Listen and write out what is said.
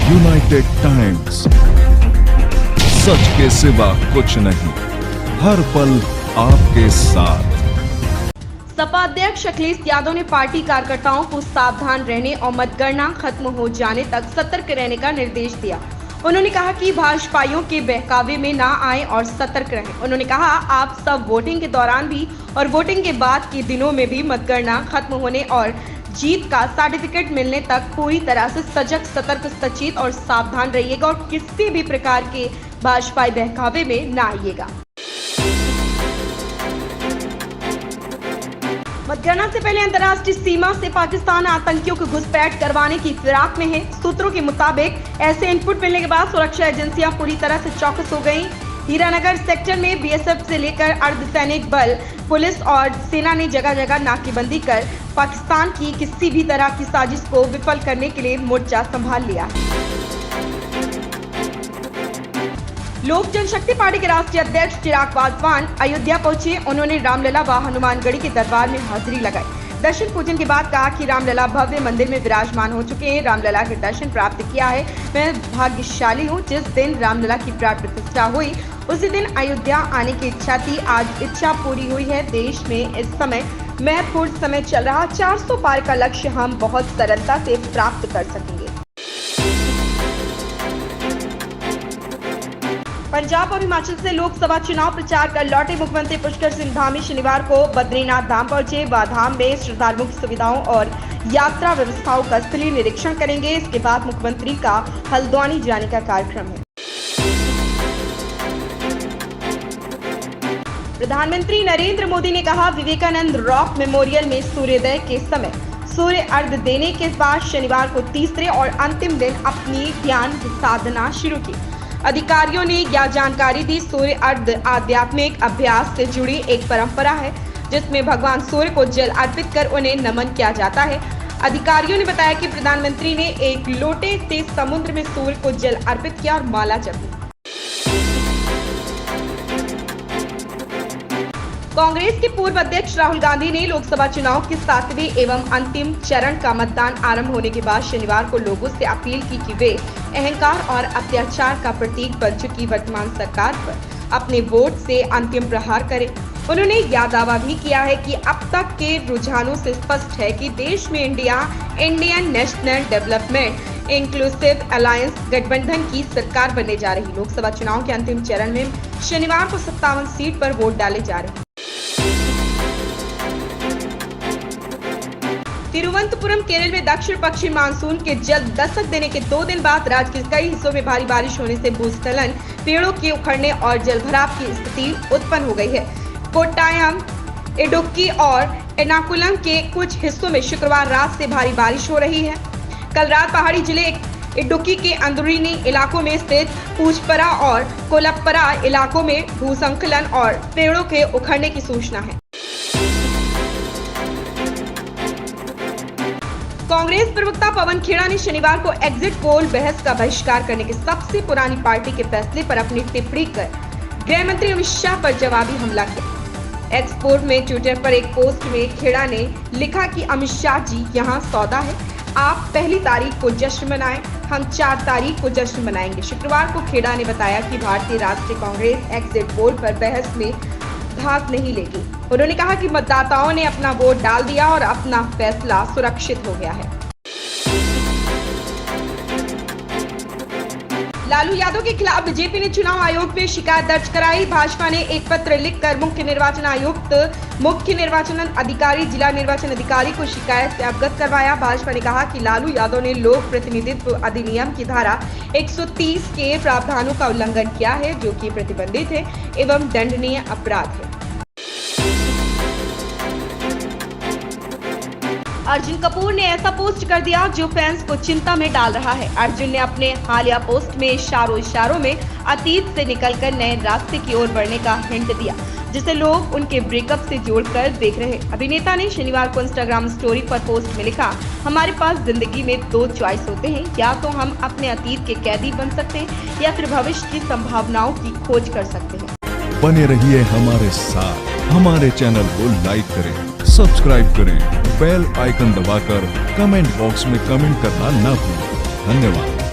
United times, सच के सिवा कुछ नहीं, हर पल आपके साथ। सपा अध्यक्ष अखिलेश यादव ने पार्टी कार्यकर्ताओं को सावधान रहने और मतगणना खत्म हो जाने तक सतर्क रहने का निर्देश दिया। उन्होंने कहा कि भाजपाइयों के बहकावे में ना आए और सतर्क रहें। उन्होंने कहा, आप सब वोटिंग के दौरान भी और वोटिंग के बाद के दिनों में भी मतगणना खत्म होने और जीत का सर्टिफिकेट मिलने तक पूरी तरह से सजग, सतर्क, सचेत और सावधान रहिएगा और किसी भी प्रकार के भाजपाई बहकावे में ना आइएगा। मतगणना से पहले अंतर्राष्ट्रीय सीमा से पाकिस्तान आतंकियों को घुसपैठ करवाने की फिराक में है। सूत्रों के मुताबिक ऐसे इनपुट मिलने के बाद सुरक्षा एजेंसियां पूरी तरह से चौकस हो गईं। हीरानगर सेक्टर में बीएसएफ से लेकर अर्धसैनिक बल, पुलिस और सेना ने जगह जगह नाकेबंदी कर पाकिस्तान की किसी भी तरह की साजिश को विफल करने के लिए मोर्चा संभाल लिया है। लोक जनशक्ति पार्टी के राष्ट्रीय अध्यक्ष चिराग पासवान अयोध्या पहुंचे। उन्होंने रामलला व हनुमानगढ़ी के दरबार में हाजिरी लगाई। दर्शन पूजन के बाद कहा कि रामलला भव्य मंदिर में विराजमान हो चुके हैं। रामलला के दर्शन प्राप्त किया है। मैं भाग्यशाली हूं। जिस दिन रामलला की प्राण प्रतिष्ठा हुई उसी दिन अयोध्या आने की इच्छा थी। आज इच्छा पूरी हुई है। देश में इस समय महत्वपूर्ण समय चल रहा 400 पार का लक्ष्य हम बहुत सरलता से प्राप्त कर सकेंगे। पंजाब और हिमाचल से लोकसभा चुनाव प्रचार कर लौटे मुख्यमंत्री पुष्कर सिंह धामी शनिवार को बद्रीनाथ धाम पहुंचे। वह धाम में श्रद्धालुओं की सुविधाओं और यात्रा व्यवस्थाओं का स्थलीय निरीक्षण करेंगे। इसके बाद मुख्यमंत्री का हल्द्वानी जाने का कार्यक्रम है। प्रधानमंत्री नरेंद्र मोदी ने कहा, विवेकानंद रॉक मेमोरियल में सूर्योदय के समय सूर्य अर्घ्य देने के बाद शनिवार को तीसरे और अंतिम दिन अपनी ध्यान साधना शुरू की। अधिकारियों ने यह जानकारी दी। सूर्य अर्घ्य आध्यात्मिक अभ्यास से जुड़ी एक परंपरा है जिसमें भगवान सूर्य को जल अर्पित कर उन्हें नमन किया जाता है। अधिकारियों ने बताया कि प्रधानमंत्री ने एक लोटे से समुद्र में सूर्य को जल अर्पित किया और माला जपी। कांग्रेस के पूर्व अध्यक्ष राहुल गांधी ने लोकसभा चुनाव के 7वें एवं अंतिम चरण का मतदान आरंभ होने के बाद शनिवार को लोगों से अपील की कि वे अहंकार और अत्याचार का प्रतीक बन चुकी वर्तमान सरकार पर अपने वोट से अंतिम प्रहार करें। उन्होंने यह दावा भी किया है कि अब तक के रुझानों से स्पष्ट है कि देश में Indian national development inclusive alliance गठबंधन की सरकार बनने जा रही। लोकसभा चुनाव के अंतिम चरण में शनिवार को 57 सीट पर वोट डाले जा रहे हैं। तिरुवनंतपुरम केरल में दक्षिण पश्चिम मानसून के जल्द दस्तक देने के 2 दिन बाद राज्य के कई हिस्सों में भारी बारिश होने से भूस्खलन, पेड़ों के उखड़ने और जलभराव की स्थिति उत्पन्न हो गई है। कोट्टायम, इडुक्की और एर्नाकुलम के कुछ हिस्सों में शुक्रवार रात से भारी बारिश हो रही है। कल रात पहाड़ी जिले इडुक्की के अंदरूनी इलाकों में स्थित पूजपरा और कोलप्परा इलाकों में भूस्खलन और पेड़ों के उखड़ने की सूचना है। कांग्रेस प्रवक्ता पवन खेड़ा ने शनिवार को एग्जिट पोल बहस का बहिष्कार करने की सबसे पुरानी पार्टी के फैसले पर अपनी टिप्पणी कर गृह मंत्री अमित शाह पर जवाबी हमला किया। एक्सपोर्ट में ट्विटर पर एक पोस्ट में खेड़ा ने लिखा कि अमित शाह जी यहाँ सौदा है, आप 1 तारीख को जश्न मनाएं, हम 4 तारीख को जश्न मनाएंगे। शुक्रवार को खेड़ा ने बताया कि भारतीय राष्ट्रीय कांग्रेस एग्जिट पोल पर बहस में भाग नहीं लेगी। उन्होंने कहा कि मतदाताओं ने अपना वोट डाल दिया और अपना फैसला सुरक्षित हो गया है। लालू यादव के खिलाफ बीजेपी ने चुनाव आयोग में शिकायत दर्ज कराई। भाजपा ने एक पत्र लिखकर मुख्य निर्वाचन आयुक्त, मुख्य निर्वाचन अधिकारी, जिला निर्वाचन अधिकारी को शिकायत से अवगत करवाया। भाजपा ने कहा कि लालू यादव ने लोक प्रतिनिधित्व अधिनियम की धारा 130 के प्रावधानों का उल्लंघन किया है, जो कि प्रतिबंधित है एवं दंडनीय अपराध है। अर्जुन कपूर ने ऐसा पोस्ट कर दिया जो फैंस को चिंता में डाल रहा है। अर्जुन ने अपने हालिया पोस्ट में इशारों में अतीत से निकलकर नए रास्ते की ओर बढ़ने का हिंट दिया, जिसे लोग उनके ब्रेकअप से जोड़कर देख रहे। अभिनेता ने शनिवार को इंस्टाग्राम स्टोरी पर पोस्ट में लिखा, हमारे पास जिंदगी में 2 चॉइस होते हैं, या तो हम अपने अतीत के कैदी बन सकते हैं या फिर भविष्य की संभावनाओं की खोज कर सकते हैं। बने रहिए हमारे साथ, हमारे चैनल को लाइक करें, सब्सक्राइब करें, बेल आइकन दबाकर कमेंट बॉक्स में कमेंट करना ना भूलें। धन्यवाद।